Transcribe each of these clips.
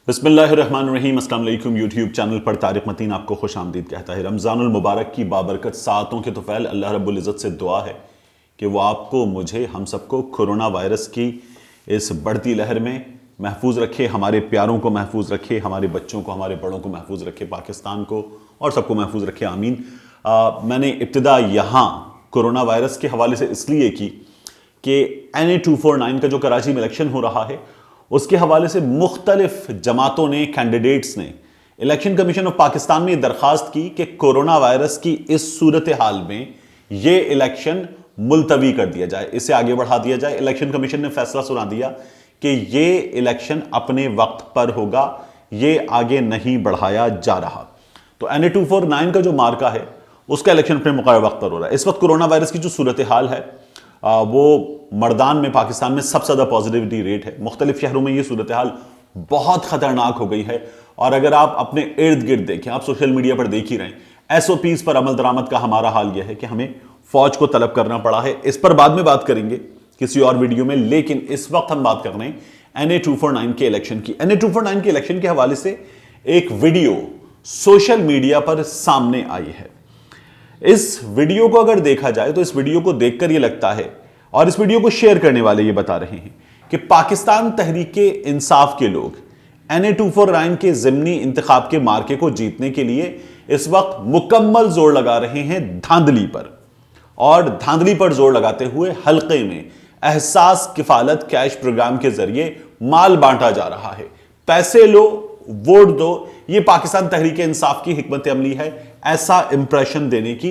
बिस्मिल्लाहिर्रहमानिर्रहीम। अस्सलाम वालेकुम। यूट्यूब चैनल पर तारिक मतीन आपको खुश आमदीद कहता है। रमज़ानुल मुबारक की बाबरकत सातों के तोफ़ैल अल्लाह रब्बुल इज़्ज़त से दुआ है कि वो आपको, मुझे, हम सबको कोरोना वायरस की इस बढ़ती लहर में महफूज रखे, हमारे प्यारों को महफूज रखे, हमारे बच्चों को, हमारे बड़ों को महफूज रखे, पाकिस्तान को और सबको महफूज रखे, आमीन। मैंने इब्तिदा यहाँ कोरोना वायरस के हवाले से इसलिए की कि NA-249 का जो कराची में इलेक्शन हो रहा है उसके हवाले से मुख्तलिफ जमातों ने, कैंडिडेट्स ने इलेक्शन कमीशन ऑफ पाकिस्तान में दरखास्त की कि कोरोना वायरस की इस सूरत हाल में ये इलेक्शन मुलतवी कर दिया जाए, इसे आगे बढ़ा दिया जाए। इलेक्शन कमीशन ने फैसला सुना दिया कि ये इलेक्शन अपने वक्त पर होगा, ये आगे नहीं बढ़ाया जा रहा। तो NA-249 का जो मार्का है उसका इलेक्शन अपने मुक़र्रर वक्त पर हो रहा है। इस वक्त कोरोना वायरस की जो सूरत हाल है वो मर्दान में, पाकिस्तान में सबसे ज़्यादा पॉजिटिविटी रेट है। मुख्तलिफ शहरों में ये सूरत हाल बहुत ख़तरनाक हो गई है। और अगर आप अपने इर्द गिर्द देखें, आप सोशल मीडिया पर देख ही रहे हैं, SOPs पर अमल दरामद का हमारा हाल यह है कि हमें फ़ौज को तलब करना पड़ा है। इस पर बाद में बात करेंगे किसी और वीडियो में, लेकिन इस वक्त हम बात कर रहे हैं NA-249 के इलेक्शन की। NA-249 के इलेक्शन के हवाले से एक वीडियो सोशल मीडिया पर सामने आई है। इस वीडियो को अगर देखा जाए तो इस वीडियो को देखकर यह लगता है, और इस वीडियो को शेयर करने वाले ये बता रहे हैं कि पाकिस्तान तहरीके इंसाफ के लोग NA-249 के ज़िमनी इंतखाब के मार्के को जीतने के लिए इस वक्त मुकम्मल जोर लगा रहे हैं धांधली पर। और धांधली पर जोर लगाते हुए हल्के में एहसास किफालत कैश प्रोग्राम के जरिए माल बांटा जा रहा है। पैसे लो, वोट दो, ये पाकिस्तान तहरीके इंसाफ की हिकमत अमली है। ऐसा इंप्रेशन देने की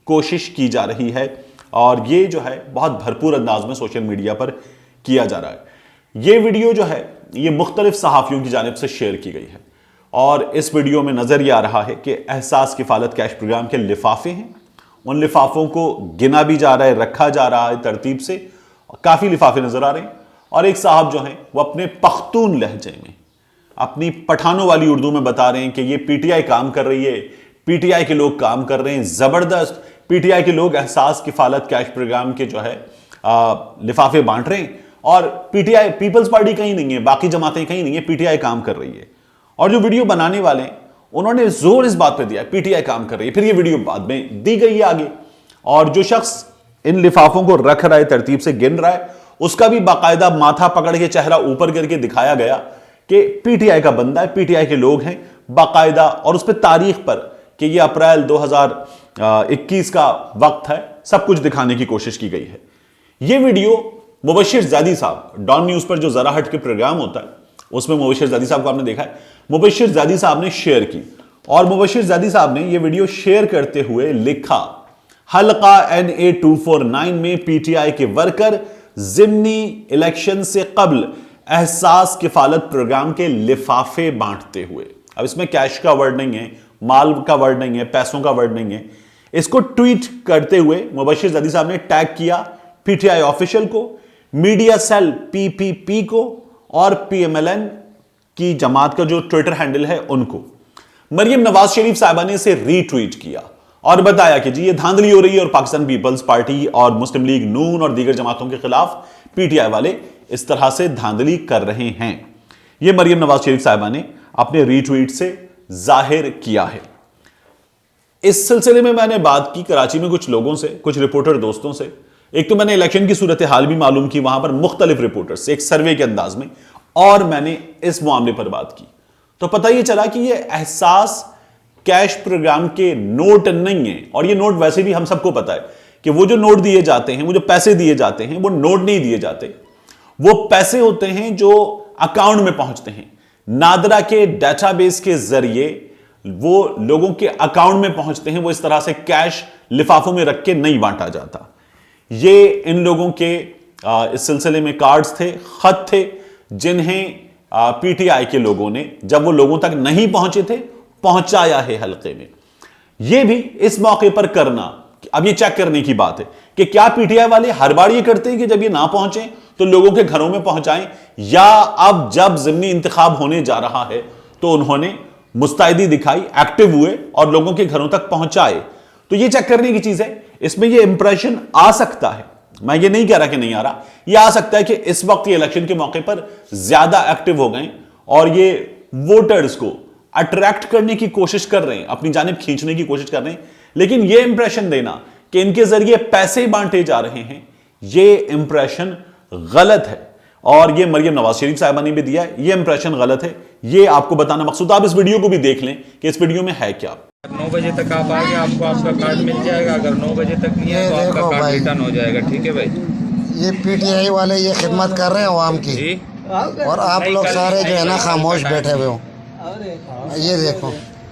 कोशिश की जा रही है और ये जो है बहुत भरपूर अंदाज में सोशल मीडिया पर किया जा रहा है। ये वीडियो जो है ये मुख्तलिफ सहाफ़ियों की जानिब से शेयर की गई है और इस वीडियो में नज़र ये आ रहा है कि एहसास किफालत कैश प्रोग्राम के लिफाफे हैं, उन लिफाफों को गिना भी जा रहा है, रखा जा रहा है तरतीब से, काफ़ी लिफाफे नज़र आ रहे हैं। और एक साहब जो हैं वो अपने पख्तून लहजे में, अपनी पठानों वाली उर्दू में बता रहे हैं कि ये PTI काम कर रही है, PTI के लोग काम कर रहे हैं, ज़बरदस्त PTI के लोग एहसास किफालत कैश प्रोग्राम के जो है लिफाफे बांट रहे हैं। और PTI, पीपल्स पार्टी कहीं नहीं है, बाकी जमातें कहीं नहीं है, PTI काम कर रही है। और जो वीडियो बनाने वाले हैं उन्होंने जोर इस बात पे दिया PTI काम कर रही है। फिर ये वीडियो बाद में दी गई है आगे, और जो शख्स इन लिफाफों को रख रहा है, तरतीब से गिन रहा है, उसका भी बाकायदा माथा पकड़ के चेहरा ऊपर करके दिखाया गया कि PTI का बंदा है, PTI के लोग हैं बाकायदा, और उस पर तारीख पर कि ये अप्रैल 2021 का वक्त है, सब कुछ दिखाने की कोशिश की गई है। ये वीडियो मुबशिर ज़ैदी साहब, डॉन न्यूज़ पर जो ज़रा हट के प्रोग्राम होता है उसमें मुबशिर ज़ैदी साहब को आपने देखा है, मुबशिर ज़ैदी साहब ने शेयर की। और मुबशिर ज़ैदी साहब ने ये वीडियो शेयर करते हुए लिखा, हल्का NA-249 में PTI के वर्कर ज़िमनी इलेक्शन से कबल एहसास किफालत प्रोग्राम के लिफाफे बांटते हुए। अब इसमें कैश का वर्ड नहीं है, माल का वर्ड नहीं है, पैसों का वर्ड नहीं है। इसको ट्वीट करते हुए मुबशिर ज़ैदी साहब ने टैग किया PTI ऑफिशियल को, मीडिया सेल PPP को और PMLN की जमात का जो ट्विटर हैंडल है उनको। मरियम नवाज शरीफ साहिबा ने इसे रीट्वीट किया और बताया कि जी ये धांधली हो रही है और पाकिस्तान पीपल्स पार्टी और मुस्लिम लीग नून और दीगर जमातों के खिलाफ PTI वाले इस तरह से धांधली कर रहे हैं। यह मरियम नवाज शरीफ साहिबा ने अपने रीट्वीट से जाहिर किया है। इस सिलसिले में मैंने बात की कराची में कुछ लोगों से, कुछ रिपोर्टर दोस्तों से। एक तो मैंने इलेक्शन की सूरत हाल भी मालूम की वहां पर मुख्तलिफ रिपोर्टर्स से, एक सर्वे के अंदाज में, और मैंने इस मामले पर बात की तो पता यह चला कि यह एहसास कैश प्रोग्राम के नोट नहीं है। और ये नोट वैसे भी हम सबको पता है कि वो जो नोट दिए जाते हैं, वो जो पैसे दिए जाते हैं, वो नोट नहीं दिए जाते, वो पैसे होते हैं जो अकाउंट में पहुंचते हैं। नादरा के डेटाबेस के जरिए वो लोगों के अकाउंट में पहुंचते हैं। वो इस तरह से कैश लिफाफों में रख के नहीं बांटा जाता। ये इन लोगों के इस सिलसिले में कार्ड्स थे, खत थे, जिन्हें PTI के लोगों ने, जब वो लोगों तक नहीं पहुंचे थे, पहुंचाया है हल्के में। यह भी इस मौके पर करना, अब ये चेक करने की बात है कि क्या PTI वाले हर बार ये करते हैं कि जब ये ना पहुंचे तो लोगों के घरों में पहुंचाएं, या अब जब ज़िमनी इंतखाब होने जा रहा है तो उन्होंने मुस्तैदी दिखाई, एक्टिव हुए और लोगों के घरों तक पहुंचाए। तो ये चेक करने की चीज है। इसमें ये इंप्रेशन आ सकता है, मैं ये नहीं कह रहा कि नहीं आ रहा, ये आ सकता है कि इस वक्त ये इलेक्शन के मौके पर ज्यादा एक्टिव हो गए और ये वोटर्स को अट्रैक्ट करने की कोशिश कर रहे हैं, अपनी जानिब खींचने की कोशिश कर रहे हैं, लेकिन यह इंप्रेशन देना कि इनके जरिए पैसे बांटे जा रहे हैं, यह इंप्रेशन गलत है। और यह मरियम नवाज शरीफ साहिबा ने भी दिया है, यह इंप्रेशन गलत है। यह आपको बताना मकसूद। आप इस वीडियो को भी देख लें कि इस वीडियो में है क्या। 9 बजे तक आप आगे, आपको आपका कार्ड मिल जाएगा। अगर 9 बजे तक नहीं है तो आपका कार्ड रिटर्न हो जाएगा। ठीक है भाई। ये पीटीआई वाले ये खिदमत कर रहे हैं अवाम की, जी। और आप लोग सारे जो है ना खामोश बैठे हुए हो। ये देखो,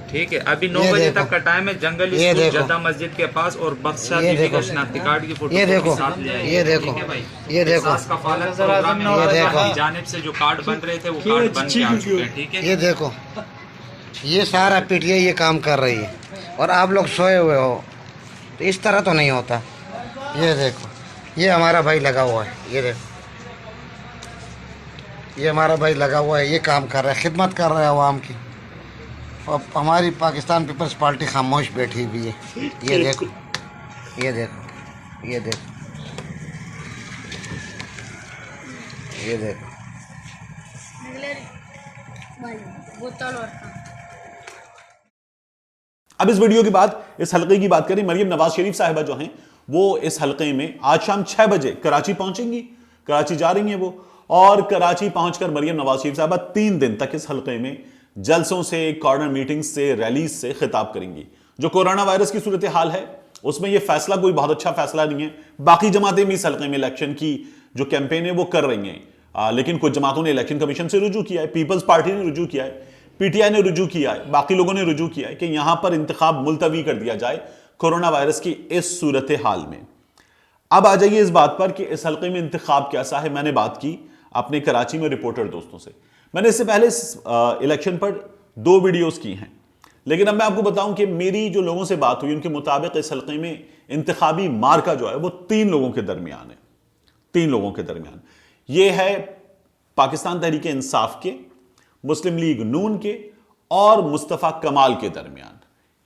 ठीक है, अभी 9 बजे तक का टाइम है। जंगल स्कूल जद्दा मस्जिद के पास और बख्शा बीबी का शनाख्ती कार्ड की फोटो ये देखो, साथ ले आइए। ये देखो, ठीक है भाई। ये देखो, इसका पालन प्रोग्राम ये देखो, की जानिब से जो कार्ड बन रहे थे वो कार्ड बन के आ चुके हैं। ठीक है, ये देखो, ये सारा पीटीआई ये काम कर रही है और आप लोग सोए हुए हो। तो इस तरह तो नहीं होता। ये देखो, ये हमारा भाई लगा हुआ है। ये देखो, ये हमारा भाई लगा हुआ है, ये काम कर रहा है, खिदमत कर रहा है अवाम की। और हमारी पाकिस्तान पीपल्स पार्टी खामोश बैठी हुई है। ये देखो, ये देखो, ये देखो, ये देखो। अब इस वीडियो के बाद इस हलके की बात करें। मरियम नवाज शरीफ साहिबा जो हैं वो इस हलके में आज शाम 6 बजे कराची पहुंचेंगी। कराची जा रही हैं वो, और कराची पहुंचकर मरियम नवाज शरीफ साहिबा 3 दिन तक इस हलके में जलसों से, कॉर्नर मीटिंग से, रैलीज से खिताब करेंगी। जो कोरोना वायरस की सूरत हाल है उसमें यह फैसला कोई बहुत अच्छा फैसला नहीं है। बाकी जमातें भी इस हलके में इलेक्शन की जो कैंपेन है वो कर रही हैं, लेकिन कुछ जमातों ने इलेक्शन कमीशन से रुजू किया है, पीपल्स पार्टी ने रुजू किया है, पीटीआई ने रुजू किया है, बाकी लोगों ने रुजू किया है कि यहां पर इंतखाब मुलतवी कर दिया जाए कोरोना वायरस की इस सूरत हाल में। अब आ जाइए इस बात पर कि इस हलके में इंतखाब कैसा है। मैंने बात की अपने कराची में रिपोर्टर दोस्तों से। मैंने इससे पहले इलेक्शन पर 2 वीडियोस की हैं, लेकिन अब मैं आपको बताऊं कि मेरी जो लोगों से बात हुई उनके मुताबिक इस हलके में इंतखाबी मार्का जो है वो 3 लोगों के दरमियान है। 3 लोगों के दरमियान ये है पाकिस्तान तहरीक इंसाफ के, मुस्लिम लीग नून के और मुस्तफा कमाल के दरमियान।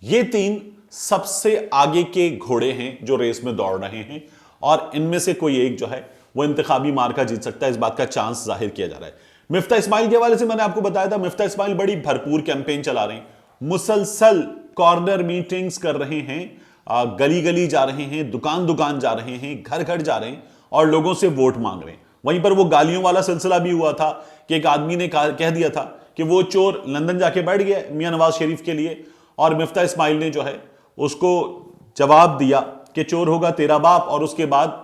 ये 3 सबसे आगे के घोड़े हैं जो रेस में दौड़ रहे हैं, और इनमें से कोई एक जो है वो इंतखाबी मार्का जीत सकता है। इस बात का चांस जाहिर किया जा रहा है। मिफ्ता इस्माइल के हवाले से मैंने आपको बताया था, मिफ्ता इस्माइल बड़ी भरपूर कैंपेन चला रहे हैं, मुसलसल कॉर्नर मीटिंग्स कर रहे हैं, गली गली जा रहे हैं, दुकान दुकान जा रहे हैं, घर घर जा रहे हैं और लोगों से वोट मांग रहे हैं। वहीं पर वो गालियों वाला सिलसिला भी हुआ था कि एक आदमी ने कह दिया था कि वो चोर लंदन जाके बैठ गया मियां नवाज शरीफ के लिए, और मिफ्ता इस्माइल ने जो है उसको जवाब दिया कि चोर होगा तेरा बाप, और उसके बाद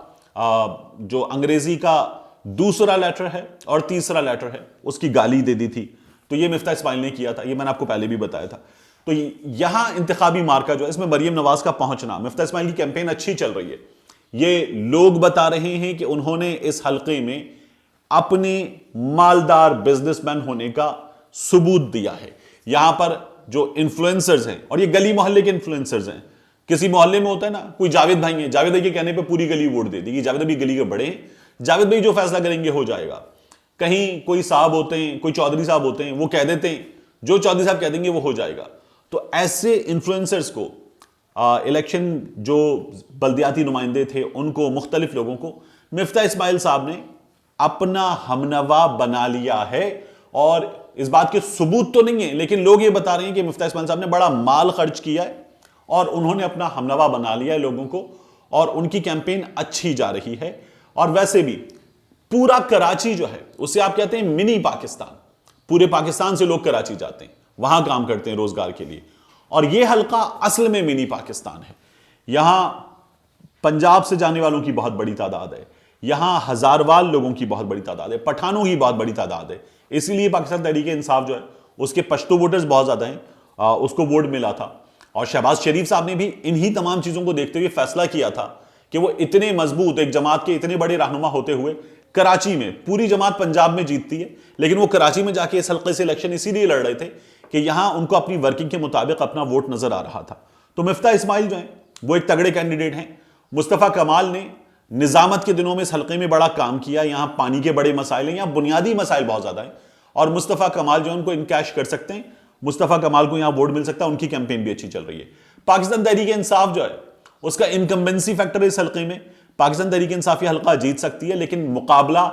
जो अंग्रेजी का दूसरा लेटर है और तीसरा लेटर है उसकी गाली दे दी थी। तो ये मिफ्ता इस्माइल ने किया था, ये मैंने आपको पहले भी बताया था। तो यहां इंतखाबी मार्का जो है इसमें मरियम नवाज का पहुंचना, मिफ्ता इस्माइल की कैंपेन अच्छी चल रही है। ये लोग बता रहे हैं कि उन्होंने इस हलके में अपने मालदार बिजनेसमैन होने का सबूत दिया है। यहां पर जो इन्फ्लुएंसर्स हैं, और ये गली मोहल्ले के इन्फ्लुएंसर्स हैं, किसी मोहल्ले में होता है ना, कोई जावेद भाई है, जावेद भाई के कहने पे पूरी गली वोट दे देगी, जावेद भाई गली के बड़े हैं, जावेद भाई जो फैसला करेंगे हो जाएगा। कहीं कोई साहब होते हैं, कोई चौधरी साहब होते हैं, वो कह देते हैं जो चौधरी साहब कह देंगे वो हो जाएगा। तो ऐसे इन्फ्लुएंसर्स को इलेक्शन जो बल्दियाती नुमाइंदे थे उनको, मुख्तलिफ लोगों को मिफ्ता इस्माइल साहब ने अपना हमनवा बना लिया है। और इस बात के सबूत तो नहीं है, लेकिन लोग ये बता रहे हैं कि मिफ्ता इस्माइल साहब ने बड़ा माल खर्च किया है और उन्होंने अपना हमनवा बना लिया है लोगों को, और उनकी कैंपेन अच्छी जा रही है। और वैसे भी पूरा कराची जो है उसे आप कहते हैं मिनी पाकिस्तान। पूरे पाकिस्तान से लोग कराची जाते हैं, वहां काम करते हैं रोजगार के लिए, और यह हलका असल में मिनी पाकिस्तान है। यहां पंजाब से जाने वालों की बहुत बड़ी तादाद है, यहां हजारवाल लोगों की बहुत बड़ी तादाद है, पठानों की बहुत बड़ी तादाद है। इसीलिए पाकिस्तान तहरीक इंसाफ जो है उसके पश्तो वोटर्स बहुत ज्यादा हैं, उसको वोट मिला था। और शहबाज शरीफ साहब ने भी इन्हीं तमाम चीजों को देखते हुए फैसला किया था कि वो इतने मजबूत, एक जमात के इतने बड़े रहनुमा होते हुए कराची में, पूरी जमात पंजाब में जीतती है, लेकिन वो कराची में जाके इस हल्के से इलेक्शन इसीलिए लड़ रहे थे कि यहां उनको अपनी वर्किंग के मुताबिक अपना वोट नजर आ रहा था। तो मिफ्ता इस्माइल जो है वो एक तगड़े कैंडिडेट हैं। मुस्तफा कमाल ने निजामत के दिनों में इस हल्के में बड़ा काम किया। यहां पानी के बड़े मसाइल हैं, यहां बुनियादी मसाइल बहुत ज्यादा हैं, और मुस्तफा कमाल जो है उनको इनकैश कर सकते हैं। मुस्तफा कमाल को यहां वोट मिल सकता है, उनकी कैंपेन भी अच्छी चल रही है। पाकिस्तान तहरीक इंसाफ जो है उसका इनकम्बेंसी फैक्टर इस हल्के में, पाकिस्तान तहरीक इंसाफ हल्का जीत सकती है, लेकिन मुकाबला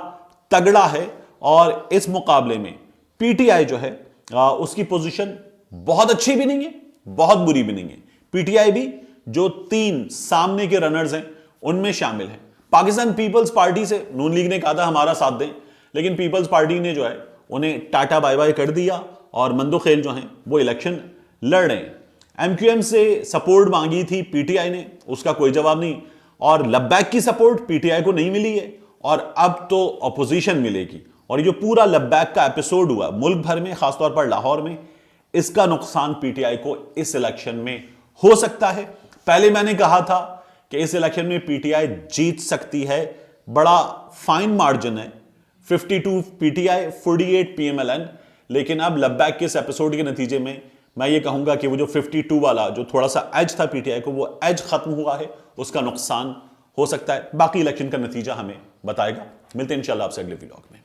तगड़ा है। और इस मुकाबले में पीटीआई जो है उसकी पोजीशन बहुत अच्छी भी नहीं है, बहुत बुरी भी नहीं है। पीटीआई भी जो 3 सामने के रनर्स हैं उनमें शामिल है। पाकिस्तान पीपल्स पार्टी से नून लीग ने कहा था हमारा साथ दें, लेकिन पीपल्स पार्टी ने जो है उन्हें टाटा बाय बाय कर दिया और मंदो खेल जो हैं वो इलेक्शन लड़ रहे हैं। एमक्यूएम से सपोर्ट मांगी थी पीटीआई ने, उसका कोई जवाब नहीं, और लब्बैक की सपोर्ट पीटीआई को नहीं मिली है और अब तो अपोजिशन मिलेगी। और ये जो पूरा लब्बैक का एपिसोड हुआ मुल्क भर में, खासतौर पर लाहौर में, इसका नुकसान पीटीआई को इस इलेक्शन में हो सकता है। पहले मैंने कहा था कि इस इलेक्शन में पीटीआई जीत सकती है, बड़ा फाइन मार्जिन है, 52 पीटीआई 48 पीएमएलएन। लेकिन अब लब्बैक के इस एपिसोड के नतीजे में मैं ये कहूंगा कि वो जो 52 वाला जो थोड़ा सा एज था पीटीआई को, वो एज खत्म हुआ है, उसका नुकसान हो सकता है। बाकी इलेक्शन का नतीजा हमें बताएगा। मिलते हैं इंशाल्लाह आपसे अगले व्लॉग में।